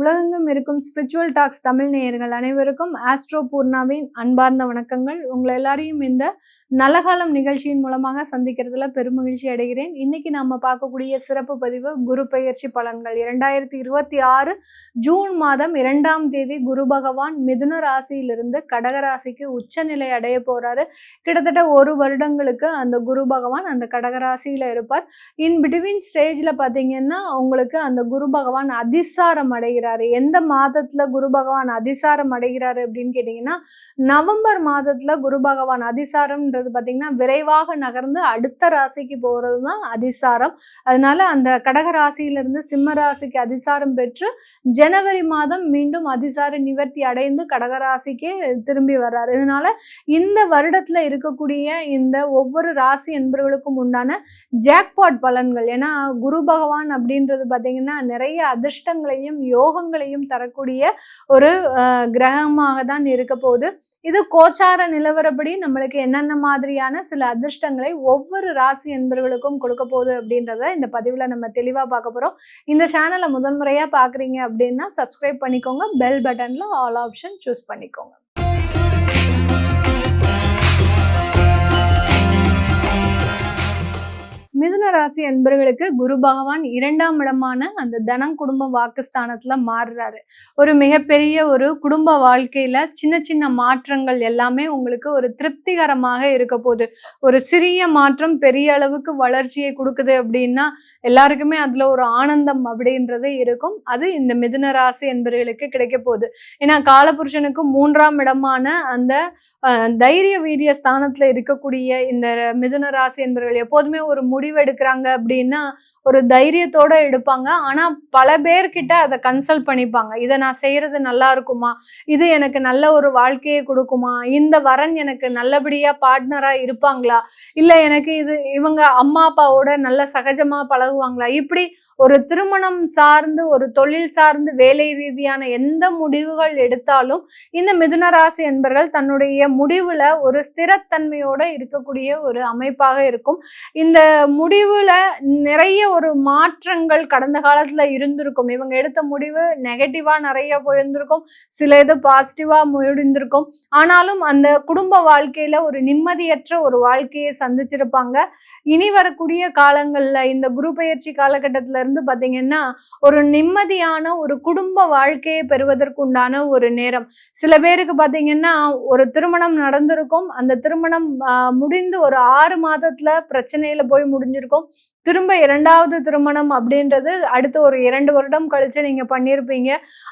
உலகெங்கும் இருக்கும் spiritual tax Tamil நேயர்கள் அனைவருக்கும் ஆஸ்ட்ரோ பூர்ணாவின் அன்பார்ந்த வணக்கங்கள். உங்களை எல்லாரையும் இந்த நலகாலம் நிகழ்ச்சியின் மூலமாக சந்திக்கிறதுல பெருமகிழ்ச்சி அடைகிறேன். இன்னைக்கு நம்ம பார்க்கக்கூடிய சிறப்பு பதிவு குரு பெயர்ச்சி பலன்கள். 2026 ஜூன் மாதம் 2ஆம் தேதி குரு பகவான் மிதுன ராசியிலிருந்து கடக ராசிக்கு உச்சநிலை அடைய போறாரு. கிட்டத்தட்ட 1 வருடங்களுக்கு அந்த குரு பகவான் அந்த கடகராசியில இருப்பார். இன் பிட்வீன் ஸ்டேஜ்ல பாத்தீங்கன்னா உங்களுக்கு அந்த குரு பகவான் அதிசாரம் அடைகிறார். எந்த மாதத்துல குரு பகவான் அதிசாரம் அடைகிறாரு அப்படின்னு கேட்டீங்கன்னா, நவம்பர் மாதத்துல குரு பகவான் அதிசாரம்ன்றது பாத்தீங்கன்னா விரைவாக நகர்ந்து அடுத்த ராசிக்கு போறதுதான் அதிசாரம். அதனால அந்த கடக ராசியிலிருந்து சிம்ம ராசிக்கு அதிசாரம் பெற்று ஜனவரி மாதம் மீண்டும் அதிசார நிவர்த்தி அடைந்து கடகராசிக்கு திரும்பி வர்றாரு. இதனால இந்த வருடத்துல இருக்கக்கூடிய இந்த ஒவ்வொரு ராசி என்பவர்களுக்கும் உண்டான ஜாக்பாட் பலன்கள். ஏன்னா குரு பகவான் அப்படின்றது பாத்தீங்கன்னா நிறைய அதிர்ஷ்டங்களையும் யோகங்களையும் தரக்கூடிய ஒரு கிரகமாக தான் இருக்க போகுது. இது கோச்சார நிலவரப்படி நம்மளுக்கு என்னென்ன மாதிரியான சில அதிர்ஷ்டங்களை ஒவ்வொரு ராசி என்பவர்களுக்கும் கொடுக்க போகுது அப்படின்றத இந்த பதிவுல நம்ம தெளிவா பார்க்க போறோம். இந்த சேனலை முதன்முறையா பாக்குறீங்க அப்படின்னா சப்ஸ்கிரைப் பண்ணிக்கோங்க. பெல் பட்டன்ல ஆல் ஆப்ஷன் சூஸ் பண்ணிக்கோங்க. மிதுன ராசி என்பவர்களுக்கு குரு பகவான் 2ஆம் இடமான அந்த தனம் குடும்ப வாக்குஸ்தானத்துல மாறுறாரு. ஒரு மிகப்பெரிய ஒரு குடும்ப வாழ்க்கையில சின்ன சின்ன மாற்றங்கள் எல்லாமே உங்களுக்கு ஒரு திருப்திகரமாக இருக்க போகுது. ஒரு சிறிய மாற்றம் பெரிய அளவுக்கு வளர்ச்சியை கொடுக்குது அப்படின்னா எல்லாருக்குமே அதுல ஒரு ஆனந்தம் அப்படின்றது இருக்கும். அது இந்த மிதுன ராசி என்பவர்களுக்கு கிடைக்க போகுது. ஏன்னா காலபுருஷனுக்கு 3ஆம் இடமான அந்த தைரிய வீரிய ஸ்தானத்துல இருக்கக்கூடிய இந்த மிதுன ராசி என்பவர்கள் எப்போதுமே ஒரு முடிவு எடுக்கிறாங்க அப்படின்னா ஒரு தைரியத்தோட எடுப்பாங்க. ஆனா பல பேர்கிட்ட அதை கன்சல்ட் பண்ணிப்பாங்க. இதை நான் செய்யறது நல்லா இருக்குமா, இது எனக்கு நல்ல ஒரு வாழ்க்கையை கொடுக்குமா, இந்த வரன் எனக்கு நல்லபடியா பார்ட்னரா இருப்பாங்களா, இல்ல எனக்கு இது இவங்க அம்மா அப்பாவோட நல்ல சகஜமா பழகுவாங்களா, இப்படி ஒரு திருமணம் சார்ந்து ஒரு தொழில் சார்ந்து வேலை ரீதியான எந்த முடிவுகள் எடுத்தாலும் இந்த மிதுன ராசி என்பவர்கள் தன்னுடைய முடிவுல ஒரு ஸ்திரத்தன்மையோட இருக்கக்கூடிய ஒரு அமைப்பாக இருக்கும். இந்த முடிவுல நிறைய ஒரு மாற்றங்கள் கடந்த காலத்துல இருந்திருக்கும். இவங்க எடுத்த முடிவு நெகட்டிவா நிறைய போயிருந்திருக்கும், சில இது பாசிட்டிவா முடிந்திருக்கும். ஆனாலும் அந்த குடும்ப வாழ்க்கையில ஒரு நிம்மதியற்ற ஒரு வாழ்க்கையை சந்திச்சிருப்பாங்க. இனி வரக்கூடிய காலங்கள்ல இந்த குரு பெயர்ச்சி காலகட்டத்தில இருந்து பாத்தீங்கன்னா ஒரு நிம்மதியான ஒரு குடும்ப வாழ்க்கையை பெறுவதற்குண்டான ஒரு நேரம். சில பேருக்கு பாத்தீங்கன்னா ஒரு திருமணம் நடந்திருக்கும். அந்த திருமணம் முடிந்து ஒரு 6 மாதத்துல பிரச்சனையில போய் முடிஞ்சிருக்கும். திரும்ப 2வது திருமணம் அப்படின்றது அடுத்து ஒரு 2 வருடம் கழிச்சு நீங்க பண்ணியிருப்பீங்க.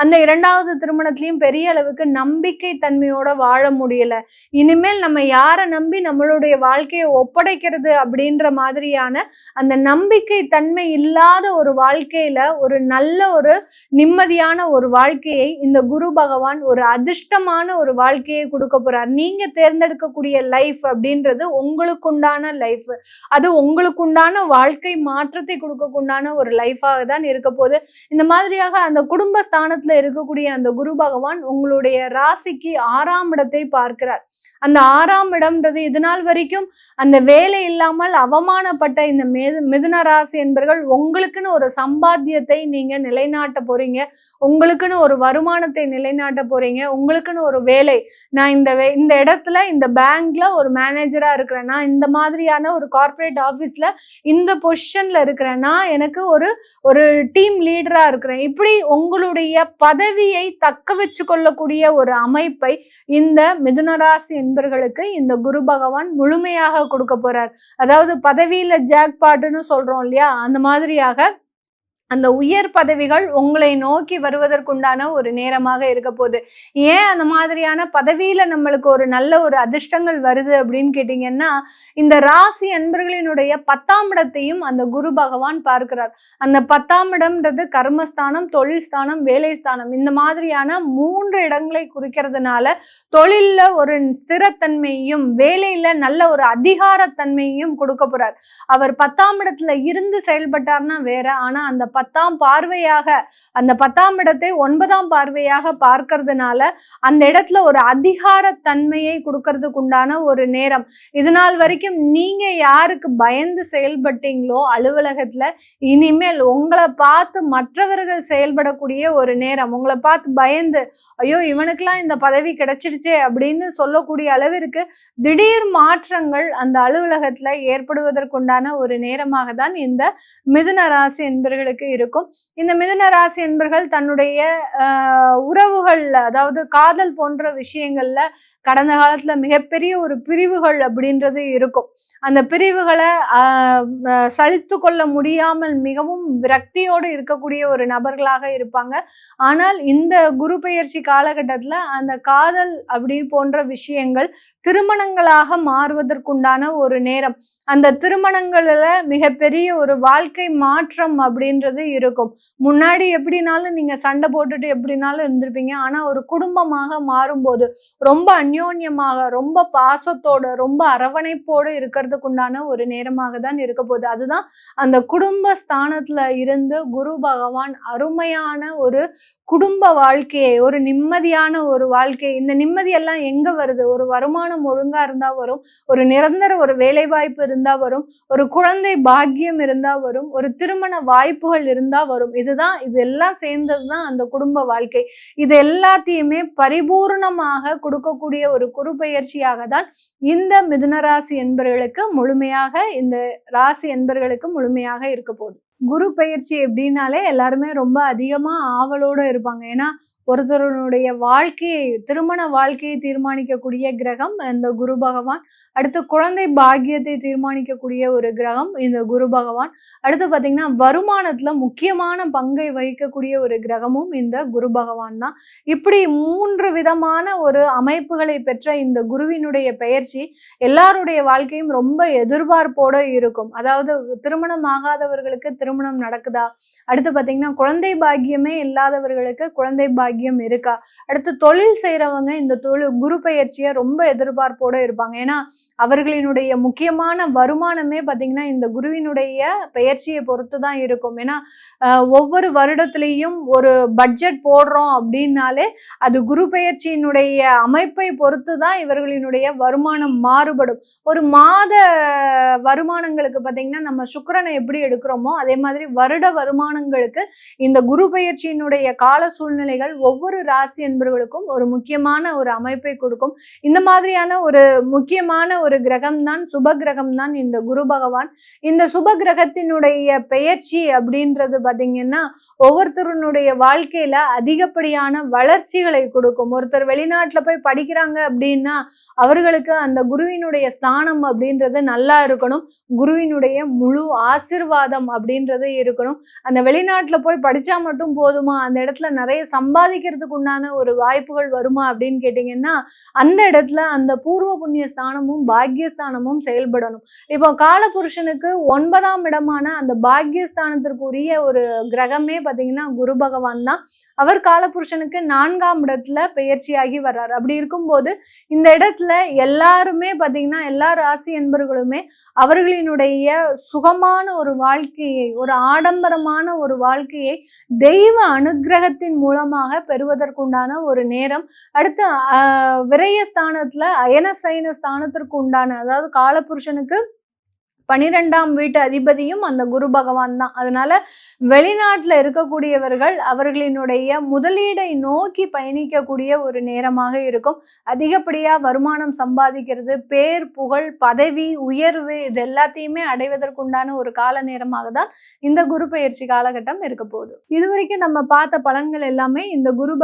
அந்த 2வது திருமணத்திலையும் பெரிய அளவுக்கு நம்பிக்கை தன்மையோட வாழ முடியல. இனிமேல் நம்ம யாரை நம்பி நம்மளுடைய வாழ்க்கையை ஒப்படைக்கிறது அப்படின்ற மாதிரியான அந்த நம்பிக்கை தன்மை இல்லாத ஒரு வாழ்க்கையில ஒரு நல்ல ஒரு நிம்மதியான ஒரு வாழ்க்கையை இந்த குரு பகவான் ஒரு அதிர்ஷ்டமான ஒரு வாழ்க்கையை கொடுக்க போறார். நீங்க தேர்ந்தெடுக்கக்கூடிய லைஃப் அப்படின்றது உங்களுக்குண்டான லைஃப். அது உங்களுக்குண்டான வாழ்க்கை மாற்றத்தை கொடுக்கக்குண்டான ஒரு லைஃபாக தான் இருக்க போகுது. இந்த மாதிரியாக அந்த குடும்ப ஸ்தானத்துல இருக்கக்கூடிய அந்த குரு பகவான் உங்களுடைய ராசிக்கு 6ஆம் இடத்தை பார்க்கிறார். அந்த 6ஆம் இடம்ன்றது இதுநாள் வரைக்கும் அந்த வேலை இல்லாமல் அவமானப்பட்ட இந்த மிதுன ராசி என்பவர்கள் உங்களுக்குன்னு ஒரு சம்பாத்தியத்தை நீங்க நிலைநாட்ட போறீங்க. உங்களுக்குன்னு ஒரு வருமானத்தை நிலைநாட்ட போறீங்க. உங்களுக்குன்னு ஒரு வேலை, நான் இந்த இடத்துல இந்த பேங்க்ல ஒரு மேனேஜரா இருக்கிறேன்னா, இந்த மாதிரியான ஒரு கார்ப்பரேட் ஆபீஸ்ல இந்த பொசிஷன்ல இருக்கிறேன்னா, எனக்கு ஒரு டீம் லீடரா இருக்கிறேன், இப்படி உங்களுடைய பதவியை தக்க வச்சு கொள்ளக்கூடிய ஒரு அமைப்பை இந்த மிதுன ராசி என்பவர்களுக்கு இந்த குரு பகவான் முழுமையாக கொடுக்க போறார். அதாவது பதவியில ஜாக்பாட்னு சொல்றோம் இல்லையா, அந்த மாதிரியாக அந்த உயர் பதவிகள் உங்களை நோக்கி வருவதற்குண்டான ஒரு நேரமாக இருக்க போகுது. ஏன் அந்த மாதிரியான பதவியில நம்மளுக்கு ஒரு நல்ல ஒரு அதிர்ஷ்டங்கள் வருது அப்படின்னு கேட்டீங்கன்னா, இந்த ராசி அன்பர்களினுடைய 10ஆம் இடத்தையும் அந்த குரு பகவான் பார்க்கிறார். அந்த 10ஆம் இடம்ன்றது கர்மஸ்தானம், தொழில் ஸ்தானம், வேலை ஸ்தானம், இந்த மாதிரியான 3 இடங்களை குறிக்கிறதுனால தொழில்ல ஒரு ஸ்திரத்தன்மையும் வேலையில நல்ல ஒரு அதிகாரத்தன்மையும் கொடுக்க போறார். அவர் 10ஆம் இடத்துல இருந்து செயல்பட்டார்னா வேற, ஆனா அந்த 10ஆம் பார்வையாக, அந்த 10ஆம் இடத்தை 9ஆம் பார்வையாக பார்க்கறதுனால அந்த இடத்துல ஒரு அதிகார தன்மையை கொடுக்கறதுக்கு உண்டான ஒரு நேரம். இது நாள் வரைக்கும் நீங்க யாருக்கு பயந்து செயல்பட்டீங்களோ அலுவலகத்துல, இனிமேல் உங்களை பார்த்து மற்றவர்கள் செயல்படக்கூடிய ஒரு நேரம். உங்களை பார்த்து பயந்து, ஐயோ இவனுக்கெல்லாம் இந்த பதவி கிடைச்சிடுச்சே அப்படின்னு சொல்லக்கூடிய அளவிற்கு திடீர் மாற்றங்கள் அந்த அலுவலகத்துல ஏற்படுவதற்குண்டான ஒரு நேரமாக தான் இந்த மிதுன ராசி என்பர்களுக்கு இருக்கும். இந்த மிதுன ராசி என்பர்கள் தன்னுடைய உறவுகள்ல, அதாவது காதல் போன்ற விஷயங்கள்ல கடந்த காலத்துல மிகப்பெரிய ஒரு பிரிவுகள் அப்படின்றது இருக்கும். அந்த பிரிவுகளை சலித்து கொள்ள முடியாமல் மிகவும் விரக்தியோடு இருக்கக்கூடிய ஒரு நபர்களாக இருப்பாங்க. ஆனால் இந்த குரு பெயர்ச்சி காலகட்டத்துல அந்த காதல் அப்படி போன்ற விஷயங்கள் திருமணங்களாக மாறுவதற்குண்டான ஒரு நேரம். அந்த திருமணங்கள்ல மிகப்பெரிய ஒரு வாழ்க்கை மாற்றம் அப்படின்றது இருக்கும். முன்னாடி எப்படினாலும் நீங்க சண்டை போட்டுட்டு எப்படினாலும் இருந்திருப்பீங்க. ஆனா ஒரு குடும்பமாக மாறும்போது ரொம்ப அந்யோன்யமாக, ரொம்ப பாசத்தோட, ரொம்ப அரவணைப்போடு இருக்கிறதுக்கு உண்டான ஒரு நேரமாக தான் இருக்க போகுது. அதுதான் அந்த குடும்ப ஸ்தானத்துல இருந்து குரு பகவான் அருமையான ஒரு குடும்ப வாழ்க்கையை, ஒரு நிம்மதியான ஒரு வாழ்க்கை. இந்த நிம்மதியெல்லாம் எங்க வருது? ஒரு வருமானம் ஒழுங்கா இருந்தா வரும், ஒரு நிரந்தர ஒரு வேலை வாய்ப்பு இருந்தா வரும், ஒரு குழந்தை பாக்கியம் இருந்தா வரும், ஒரு திருமண வாய்ப்புகள் இருந்தா வரும். இது எல்லாம் சேர்ந்ததுதான் அந்த குடும்ப வாழ்க்கை. இது எல்லாத்தையுமே பரிபூர்ணமாக கொடுக்கக்கூடிய ஒரு குரு பெயர்ச்சியாக தான் இந்த மிதுன ராசி என்பர்களுக்கு முழுமையாக, இந்த ராசி என்பர்களுக்கு முழுமையாக இருக்க போகுது. குரு பெயர்ச்சி எப்படின்னாலே எல்லாருமே ரொம்ப அதிகமா ஆவலோட இருப்பாங்க. ஏன்னா ஒருத்தருடைய வாழ்க்கையை, திருமண வாழ்க்கையை தீர்மானிக்கக்கூடிய கிரகம் இந்த குரு பகவான். அடுத்து குழந்தை பாக்கியத்தை தீர்மானிக்கக்கூடிய ஒரு கிரகம் இந்த குரு பகவான். அடுத்து பார்த்தீங்கன்னா வருமானத்துல முக்கியமான பங்கை வகிக்கக்கூடிய ஒரு கிரகமும் இந்த குரு பகவான் தான். இப்படி 3 விதமான ஒரு அமைப்புகளை பெற்ற இந்த குருவினுடைய பெயர்ச்சி எல்லாருடைய வாழ்க்கையும் ரொம்ப எதிர்பார்ப்போட இருக்கும். அதாவது திருமணம் ஆகாதவர்களுக்கு திருமணம் நடக்குதா, அடுத்து பார்த்தீங்கன்னா குழந்தை பாக்கியமே இல்லாதவர்களுக்கு குழந்தை பாக்கியம் இருக்கா, அடுத்து தொழில் செய்யறவங்க இந்த குரு பெயர்ச்சியை ரொம்ப எதிர்பார்ப்போட இருப்பாங்க. ஏன்னா அவர்களினுடைய முக்கியமான வருமானமே பார்த்தீங்கன்னா இந்த குருவினுடைய பெயர்ச்சியை பொறுத்து தான் இருக்கும். ஏன்னா ஒவ்வொரு வருடத்திலையும் ஒரு பட்ஜெட் போடுறோம் அப்படின்னாலே அது குரு பெயர்ச்சியினுடைய அமைப்பை பொறுத்து தான் இவர்களினுடைய வருமானம் மாறுபடும். ஒரு மாத வருமானங்களுக்கு பார்த்தீங்கன்னா நம்ம சுக்கிரனை எப்படி எடுக்கிறோமோ அதே மாதிரி வருட வருமானங்களுக்கு இந்த குரு பெயர்ச்சியினுடைய கால சூழ்நிலைகள் ஒவ்வொரு ராசி என்பவர்களுக்கும் ஒரு முக்கியமான ஒரு அமைப்பை கொடுக்கும். இந்த மாதிரியான ஒரு முக்கியமான ஒரு கிரகம் தான், சுப கிரகம் தான் இந்த குரு பகவான். இந்த சுப கிரகத்தினுடைய பெயர்ச்சி அப்படின்றது பார்த்தீங்கன்னா ஒவ்வொருத்தருடைய வாழ்க்கையில அதிகப்படியான வளர்ச்சிகளை கொடுக்கும். ஒருத்தர் வெளிநாட்டுல போய் படிக்கிறாங்க அப்படின்னா அவர்களுக்கு அந்த குருவினுடைய ஸ்தானம் அப்படின்றது நல்லா இருக்கணும், குருவினுடைய முழு ஆசிர்வாதம் அப்படின்றது இருக்கணும். அந்த வெளிநாட்டுல போய் படிச்சா மட்டும் போதுமா, அந்த இடத்துல நிறைய சம்பாதிக்கிறதுக்கு உண்டான ஒரு வாய்ப்புகள் வருமா அப்படின்னு கேட்டீங்கன்னா அந்த இடத்துல அந்த பூர்வ புண்ணிய ஸ்தானமும் பாக்கியஸ்தானமும் செயல்படணும். இப்போ காலபுருஷனுக்கு 9ஆம் இடமான அந்த பாக்கியஸ்தானத்திற்குரிய ஒரு கிரகமே பார்த்தீங்கன்னா குரு பகவான் தான். அவர் காலபுருஷனுக்கு 4ஆம் இடத்துல பெயர்ச்சியாகி வர்றாரு. அப்படி இருக்கும்போது இந்த இடத்துல எல்லாருமே பார்த்தீங்கன்னா எல்லா ராசி என்பர்களுமே அவர்களினுடைய சுகமான ஒரு வாழ்க்கையை, ஒரு ஆடம்பரமான ஒரு வாழ்க்கையை தெய்வ அனுகிரகத்தின் மூலமாக பெறுவதற்குண்டான ஒரு நேரம். அடுத்து விரயஸ்தானத்துல அயனசைன ஸ்தானத்திற்கு உண்டான, அதாவது காலபுருஷனுக்கு 12ஆம் வீட்டு அதிபதியும் அந்த குரு பகவான் தான். அதனால வெளிநாட்டுல இருக்கக்கூடியவர்கள் அவர்களினுடைய முதலீடை நோக்கி பயணிக்கக்கூடிய ஒரு நேரமாக இருக்கும். அதிகப்படியா வருமானம் சம்பாதிக்கிறது, பேர் புகழ் பதவி உயர்வு இது எல்லாத்தையுமே அடைவதற்குண்டான ஒரு கால நேரமாக தான் இந்த குரு பெயர்ச்சி காலகட்டம் இருக்க போகுது. இதுவரைக்கும் நம்ம பார்த்த பலன்கள் எல்லாமே இந்த குரு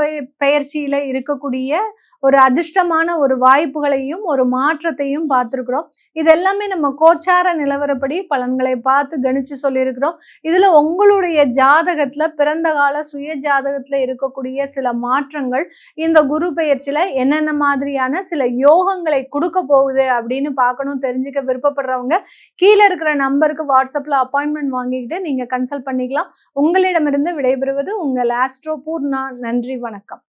பெயர்ச்சியில இருக்கக்கூடிய ஒரு அதிர்ஷ்டமான ஒரு வாய்ப்புகளையும் ஒரு மாற்றத்தையும் பார்த்திருக்கிறோம். இது எல்லாமே நம்ம கோச்சார நிலவரப்படி பலன்களை பார்த்து கணிச்சு சொல்லியிருக்கிறோம். இதுல உங்களுடைய ஜாதகத்துல பிறந்த கால சுய ஜாதகத்துல இருக்கக்கூடிய சில மாற்றங்கள் இந்த குரு பெயர்ச்சியில என்னென்ன மாதிரியான சில யோகங்களை கொடுக்க போகுது அப்படின்னு பார்க்கணும், தெரிஞ்சுக்க விருப்பப்படுறவங்க கீழே இருக்கிற நம்பருக்கு வாட்ஸ்அப்ல அப்பாயின்மெண்ட் வாங்கிக்கிட்டு நீங்க கன்சல்ட் பண்ணிக்கலாம். உங்களிடமிருந்து விடைபெறுவது உங்கள் ஆஸ்ட்ரோ பூர்ணா. நன்றி, வணக்கம்.